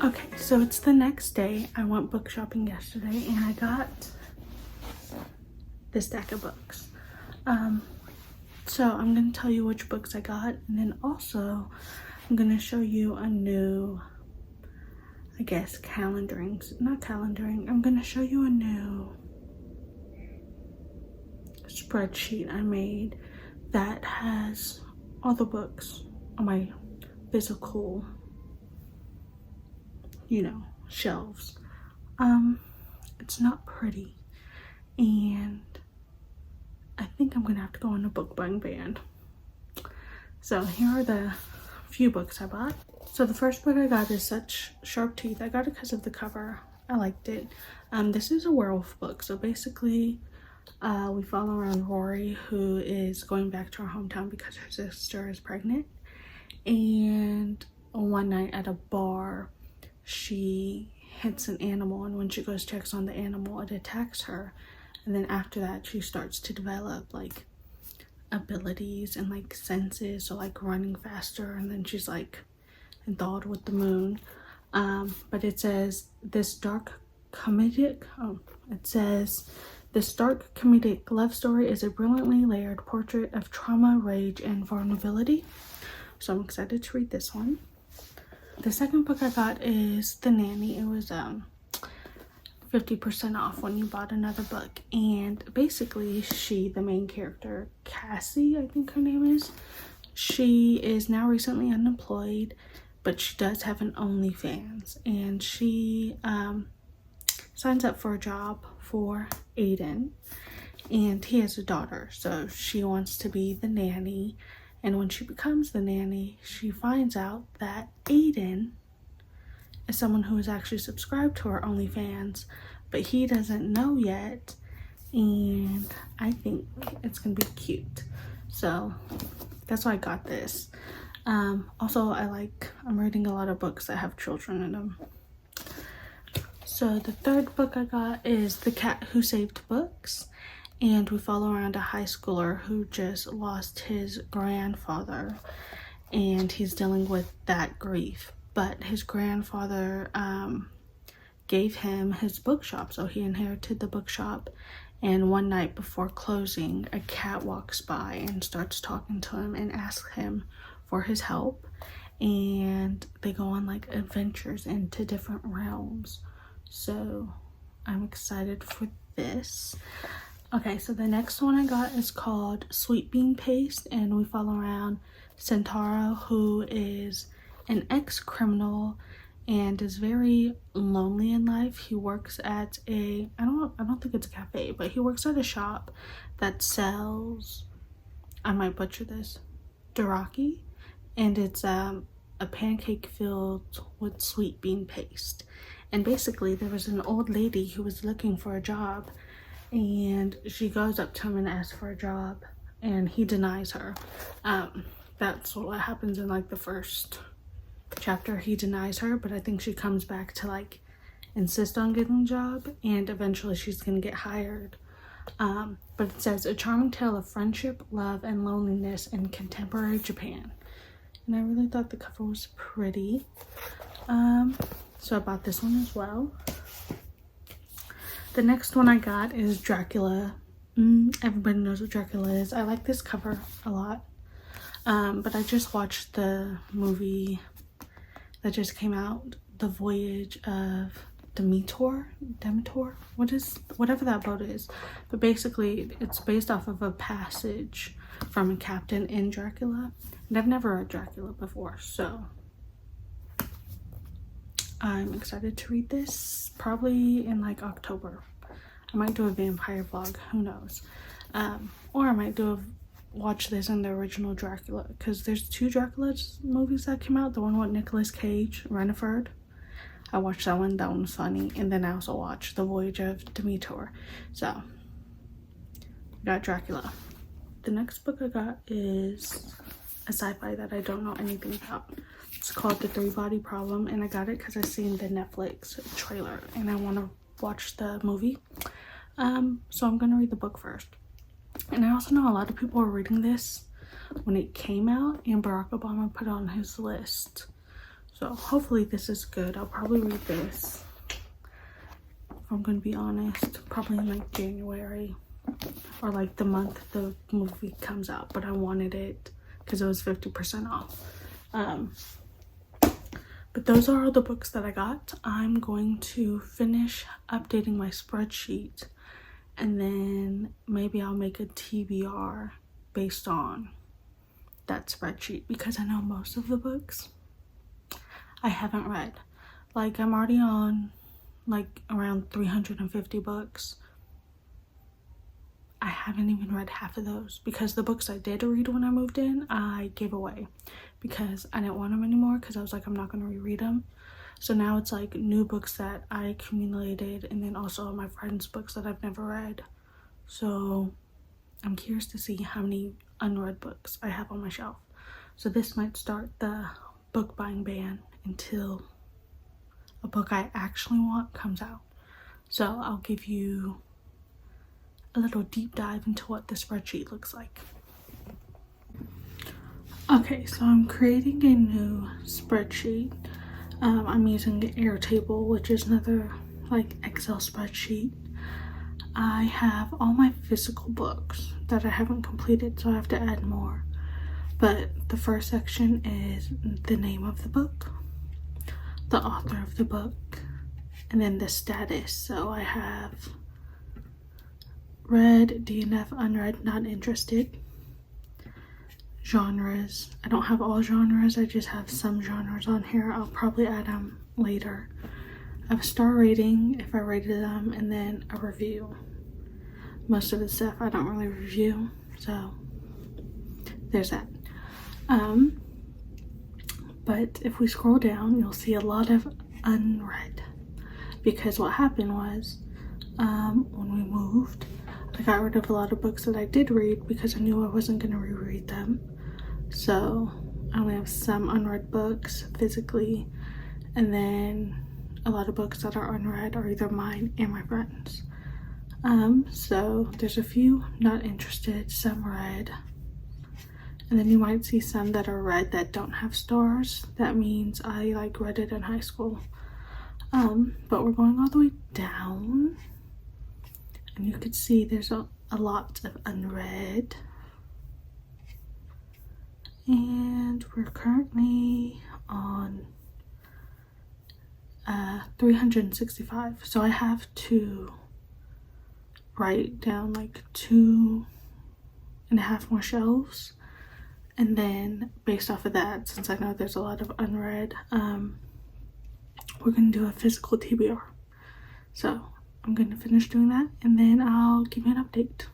Okay, so it's the next day. I went book shopping yesterday and I got this stack of books. So I'm going to tell you which books I got, and then also I'm going to show you a new, I guess, not calendaring. I'm going to show you a new spreadsheet I made that has all the books on my physical, shelves. It's not pretty, and I think I'm gonna have to go on a book buying ban. So here are the few books I bought. So the first book I got is Such Sharp Teeth. I got it because of the cover. I liked it. This is a werewolf book. So basically, we follow around Rory, who is going back to her hometown because her sister is pregnant. And one night at a bar, she hits an animal, and when she goes checks on the animal, it attacks her. And then after that, she starts to develop like abilities and like senses, so like running faster, and then she's like enthralled with the moon. But it says this dark comedic love story is a brilliantly layered portrait of trauma, rage, and vulnerability. So I'm excited to read this one. The second book I got is The Nanny. It was 50% off when you bought another book, and basically the main character, Cassie, I think her name is, she is now recently unemployed, but she does have an OnlyFans, and she signs up for a job for Aiden, and he has a daughter, so she wants to be the nanny. And when she becomes the nanny, she finds out that Aiden is someone who is actually subscribed to her OnlyFans, but he doesn't know yet, and I think it's gonna be cute. So that's why I got this. Also, I'm reading a lot of books that have children in them. So the third book I got is The Cat Who Saved Books, and we follow around a high schooler who just lost his grandfather, and he's dealing with that grief. But his grandfather gave him his bookshop, so he inherited the bookshop. And one night before closing, a cat walks by and starts talking to him and asks him for his help. And they go on like adventures into different realms. So I'm excited for this. Okay, so the next one I got is called Sweet Bean Paste, and we follow around Centauro, who is an ex-criminal and is very lonely in life. He works at I don't think it's a cafe, but he works at a shop that sells, I might butcher this, Dracula, and it's a pancake filled with sweet bean paste. And basically there was an old lady who was looking for a job, and she goes up to him and asks for a job, and he denies her. That's what happens in like the first chapter. He denies her, but I think she comes back to like insist on getting a job, and eventually she's gonna get hired. But it says a charming tale of friendship, love, and loneliness in contemporary Japan, and I really thought the cover was pretty. So I bought this one as well. The next one I got is Dracula. Everybody knows what Dracula is. I like this cover a lot. But I just watched the movie that just came out, The Voyage of Demeter, whatever that boat is. But basically, it's based off of a passage from a captain in Dracula. And I've never read Dracula before, so I'm excited to read this, probably in like October. I might do a vampire vlog, who knows. Or I might watch this in the original Dracula, because there's 2 Dracula movies that came out. The one with Nicolas Cage, Reniford. I watched that one was funny. And then I also watched The Voyage of Demeter. So, I got Dracula. The next book I got is a sci-fi that I don't know anything about. It's called The 3-Body Problem, and I got it because I seen the Netflix trailer and I want to watch the movie. So I'm gonna read the book first. And I also know a lot of people were reading this when it came out, and Barack Obama put it on his list. So hopefully this is good. I'll probably read this, if I'm gonna be honest, probably in like January or like the month the movie comes out, but I wanted it because it was 50% off. But those are all the books that I got. I'm going to finish updating my spreadsheet, and then maybe I'll make a TBR based on that spreadsheet, because I know most of the books I haven't read. Like, I'm already on like around 350 books. I haven't even read half of those, because the books I did read when I moved in, I gave away because I didn't want them anymore, because I was like, I'm not going to reread them. So now it's like new books that I accumulated, and then also my friends' books that I've never read. So I'm curious to see how many unread books I have on my shelf. So this might start the book buying ban until a book I actually want comes out. So I'll give you a little deep dive into what the spreadsheet looks like. Okay, so I'm creating a new spreadsheet. I'm using the Airtable, which is another like Excel spreadsheet. I have all my physical books that I haven't completed, so I have to add more. But the first section is the name of the book, the author of the book, and then the status. So I have read, DNF, unread, not interested. Genres. I don't have all genres, I just have some genres on here. I'll probably add them later. I have a star rating if I rated them, and then a review. Most of the stuff I don't really review, so there's that. But if we scroll down, you'll see a lot of unread, because what happened was when we moved, I got rid of a lot of books that I did read because I knew I wasn't going to reread them. So I only have some unread books physically, and then a lot of books that are unread are either mine and my friends. So there's a few not interested, some read, and then you might see some that are read that don't have stars. That means I like read it in high school. But we're going all the way down, and you can see there's a lot of unread. And we're currently on 365. So I have to write down like 2.5 more shelves. And then based off of that, since I know there's a lot of unread, we're gonna do a physical TBR. So I'm gonna finish doing that, and then I'll give you an update.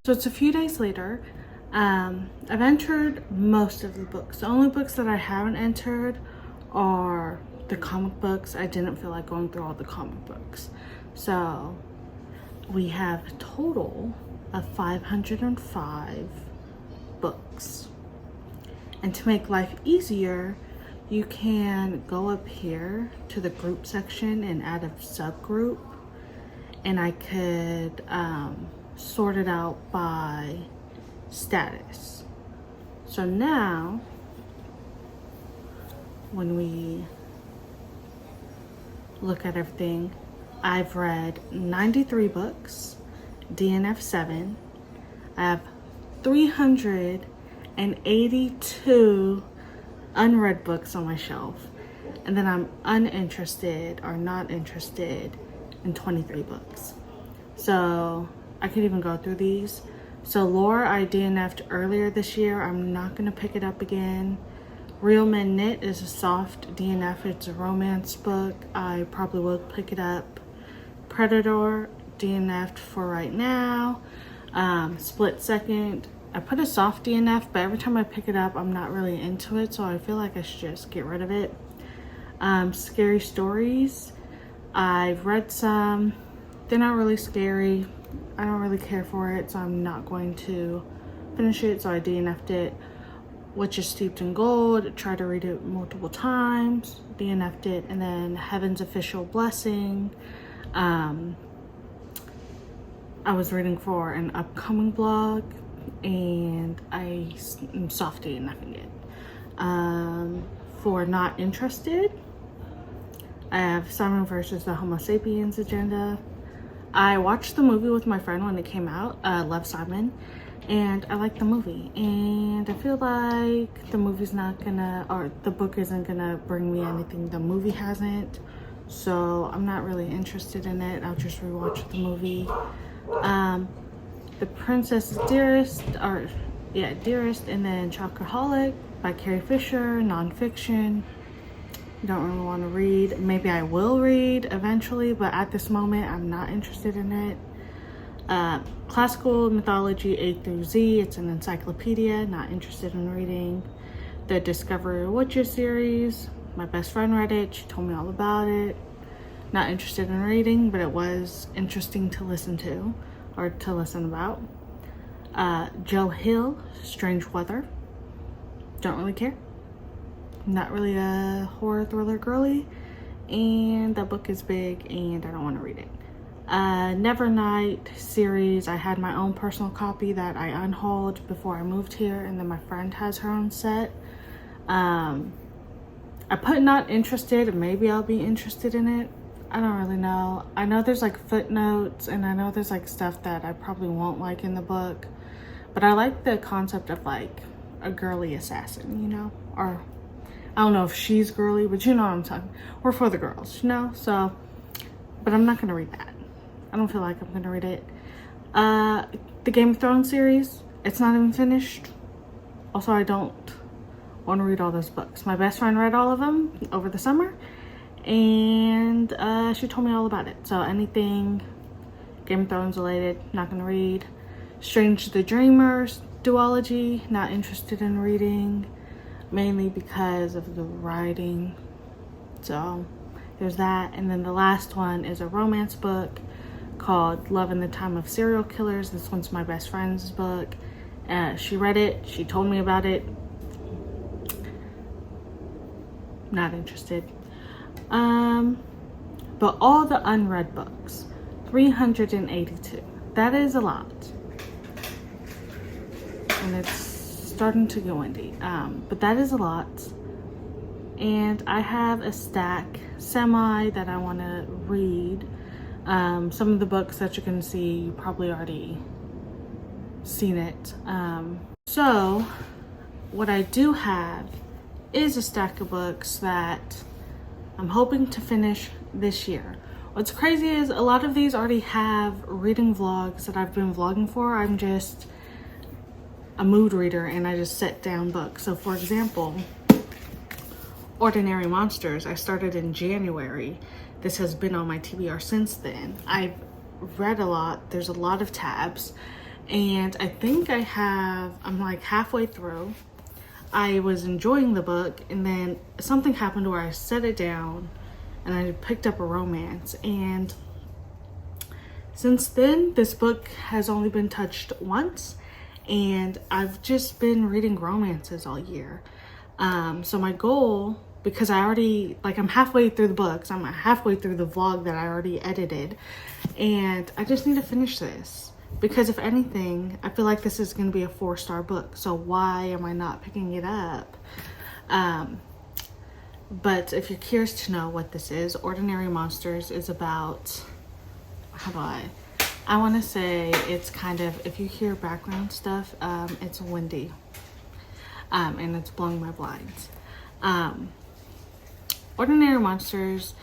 So it's a few days later. I've entered most of the books. The only books that I haven't entered are the comic books. I didn't feel like going through all the comic books. So we have a total of 505 books. And to make life easier, you can go up here to the group section and add a subgroup, and I could sort it out by status. So now when we look at everything, I've read 93 books, DNF 7. I have 382 unread books on my shelf, and then I'm uninterested or not interested in 23 books. So I could even go through these. So Lore, I DNF'd earlier this year. I'm not gonna pick it up again. Real Men Knit is a soft DNF. It's a romance book. I probably will pick it up. Predator, DNF'd for right now. Split Second, I put a soft DNF, but every time I pick it up, I'm not really into it, so I feel like I should just get rid of it. Scary Stories, I've read some. They're not really scary. I don't really care for it, so I'm not going to finish it, so I DNF'd it. Witches Steeped in Gold, tried to read it multiple times, DNF'd it. And then Heaven's Official Blessing, I was reading for an upcoming blog, and I am soft DNF'ing it. for not interested, I have Simon versus the Homo sapiens agenda. I watched the movie with my friend when it came out, Love, Simon, and I liked the movie. And I feel like the movie's not gonna, or the book isn't gonna bring me anything the movie hasn't. So I'm not really interested in it. I'll just rewatch the movie. The Princess Dearest, Dearest, and then Chocoholic by Carrie Fisher, nonfiction. Don't really want to read. Maybe I will read eventually, but at this moment I'm not interested in it. Classical Mythology A through Z, it's an encyclopedia, not interested in reading. The Discovery of Witches series, my best friend read it, she told me all about it. Not interested in reading, but it was interesting to listen to, or to listen about. Jill Hill, Strange Weather, don't really care. Not really a horror thriller girly, and that book is big and I don't want to read it. Nevernight series, I had my own personal copy that I unhauled before I moved here, and then my friend has her own set. I put not interested, maybe I'll be interested in it. I don't really know. I know there's like footnotes, and I know there's like stuff that I probably won't like in the book, but I like the concept of like a girly assassin, you know, or I don't know if she's girly, but you know what I'm talking. We're for the girls, you know? So, but I'm not going to read that. I don't feel like I'm going to read it. The Game of Thrones series, it's not even finished. Also, I don't want to read all those books. My best friend read all of them over the summer, and she told me all about it. So anything Game of Thrones related, not going to read. Strange the Dreamers duology, not interested in reading. Mainly because of the writing. So there's that. And then the last one is a romance book called Love in the Time of Serial Killers. This one's my best friend's book. She read it, she told me about it. Not interested. But all the unread books, 382. That is a lot. And it's starting to get windy, but that is a lot. And I have a stack semi that I want to read. Some of the books that you're going to see, you probably already seen it. So what I do have is a stack of books that I'm hoping to finish this year. What's crazy is a lot of these already have reading vlogs that I've been vlogging for. I'm just a mood reader and I just set down books. So for example, Ordinary Monsters, I started in January. This has been on my TBR since then. I've read a lot. There's a lot of tabs, and I think I'm like halfway through. I was enjoying the book, and then something happened where I set it down and I picked up a romance, and since then this book has only been touched once. And I've just been reading romances all year. So my goal, because I'm halfway through the books, I'm halfway through the vlog that I already edited, and I just need to finish this. Because if anything, I feel like this is going to be a 4-star book. So why am I not picking it up? But if you're curious to know what this is, Ordinary Monsters is about, I want to say it's kind of, if you hear background stuff, it's windy, and it's blowing my blinds. Ordinary Monsters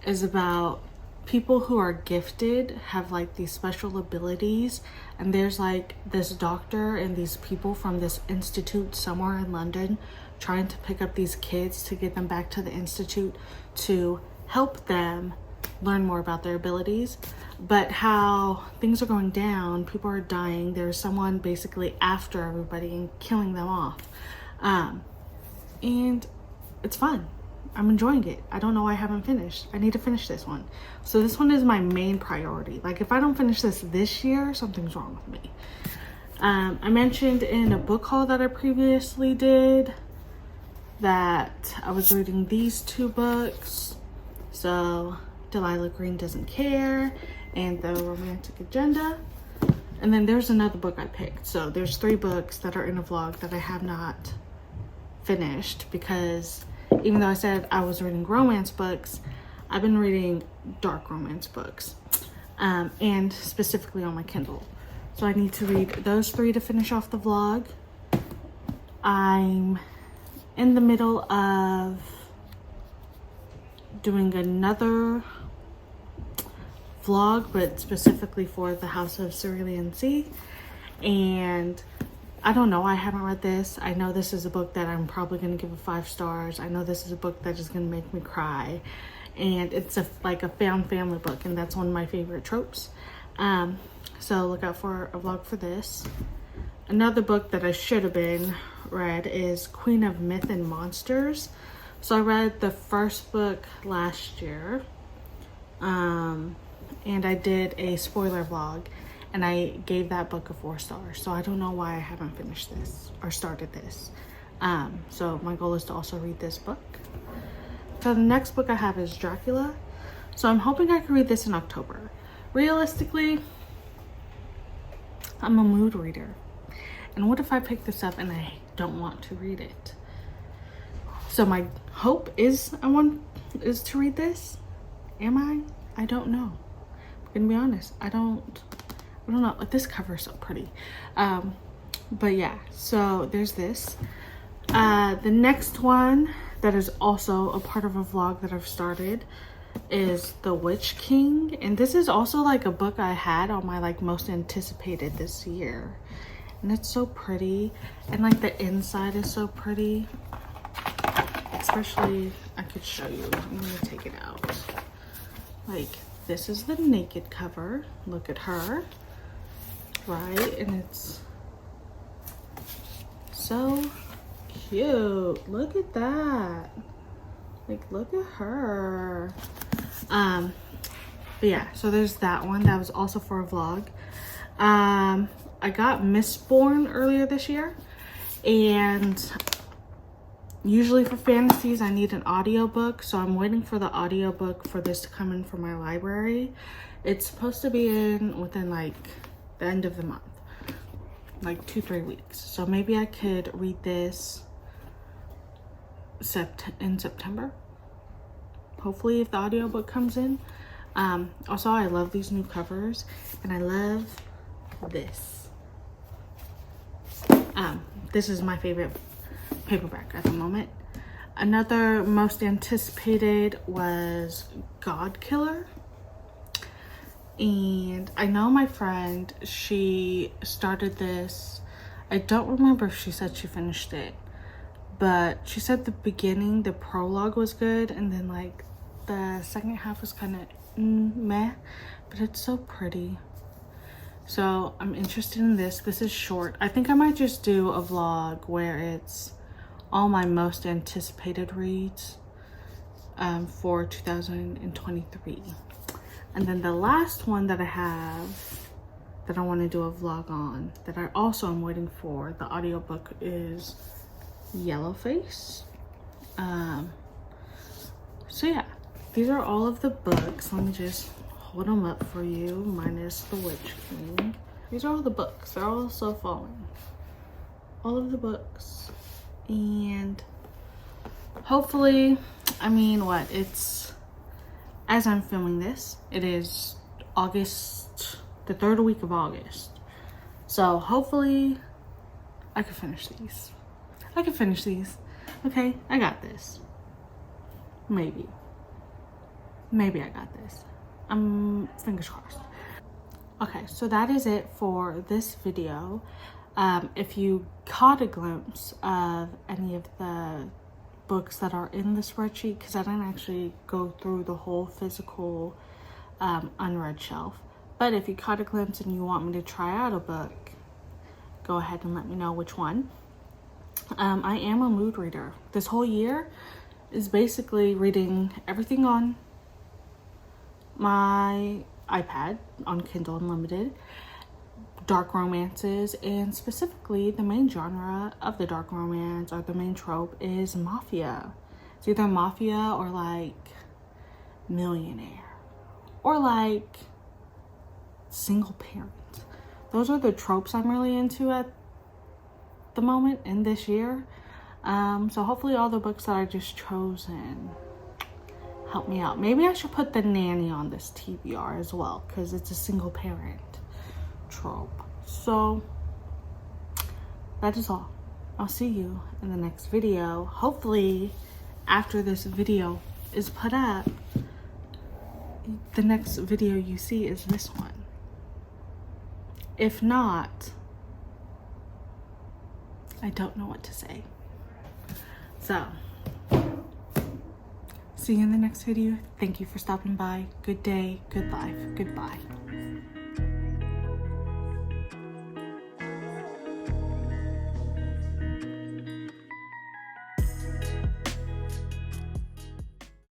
is about people who are gifted, have like these special abilities, and there's like this doctor and these people from this institute somewhere in London trying to pick up these kids to get them back to the institute to help them learn more about their abilities. But how things are going down, people are dying, there's someone basically after everybody and killing them off, and it's fun. I'm enjoying it. I don't know why I haven't finished. I need to finish this one. So this one is my main priority. Like if I don't finish this year, something's wrong with me. I mentioned in a book haul that I previously did that I was reading these 2 books. So Delilah Green Doesn't Care and The Romantic Agenda. And then there's another book I picked. So there's 3 books that are in a vlog that I have not finished because even though I said I was reading romance books, I've been reading dark romance books, and specifically on my Kindle. So I need to read those 3 to finish off the vlog. I'm in the middle of doing another vlog, but specifically for the House of Cerulean Sea, and I don't know, I haven't read this. I know this is a book that I'm probably going to give a 5 stars. I know this is a book that is going to make me cry, and it's like a found family book, and that's one of my favorite tropes. So look out for a vlog for this. Another book that I should have been read is Queen of Myth and Monsters. So I read the first book last year, and I did a spoiler vlog, and I gave that book a 4 stars. So I don't know why I haven't finished this or started this. So my goal is to also read this book. So the next book I have is Dracula. So I'm hoping I can read this in October. Realistically, I'm a mood reader. And what if I pick this up and I don't want to read it? So my hope is to read this. Am I? I don't know. I'm gonna be honest. I don't know. This cover is so pretty. But yeah, so there's this. The next one that is also a part of a vlog that I've started is The Witch King, and this is also like a book I had on my like most anticipated this year, and it's so pretty, and like the inside is so pretty. Especially, I could show you. I'm gonna take it out. Like, this is the naked cover. Look at her, right? And it's so cute. Look at that. Like, look at her. But yeah, so there's that one. That was also for a vlog. I got Mistborn earlier this year, and usually for fantasies I need an audiobook, so I'm waiting for the audiobook for this to come in from my library. It's supposed to be in within like the end of the month, like 2-3 weeks. So maybe I could read this in September, hopefully, if the audiobook comes in. Also, I love these new covers, and I love this. This is my favorite paperback at the moment. Another most anticipated was God Killer, and I know my friend, she started this. I don't remember if she said she finished it, but she said the beginning, the prologue was good, and then like the second half was kind of meh, but it's so pretty. So I'm interested in this. This is short. I think I might just do a vlog where it's all my most anticipated reads for 2023. And then the last one that I have that I want to do a vlog on, that I also am waiting for the audiobook, is Yellowface. So yeah, these are all of the books. Let me just hold them up for you, minus The Witch King. These are all the books. They're all so falling. All of the books. And hopefully, I mean, it's, as I'm filming this, it is August, the 3rd week of August. So hopefully I can finish these. Okay, I got this. Maybe I got this. Fingers crossed. Okay, so that is it for this video. If you caught a glimpse of any of the books that are in the spreadsheet, because I didn't actually go through the whole physical unread shelf, but if you caught a glimpse and you want me to try out a book, go ahead and let me know which one. I am a mood reader. This whole year is basically reading everything on my iPad, on Kindle Unlimited, dark romances, and specifically the main genre of the dark romance, or the main trope, is mafia. It's either mafia or like millionaire, or like single parent. Those are the tropes I'm really into at the moment in this year. So hopefully all the books that I just chosen help me out. Maybe I should put The Nanny on this TBR as well, because it's a single parent trope. So that is all. I'll see you in the next video. Hopefully after this video is put up, the next video you see is this one. If not, I don't know what to say. So, see you in the next video. Thank you for stopping by. Good day, good life, goodbye.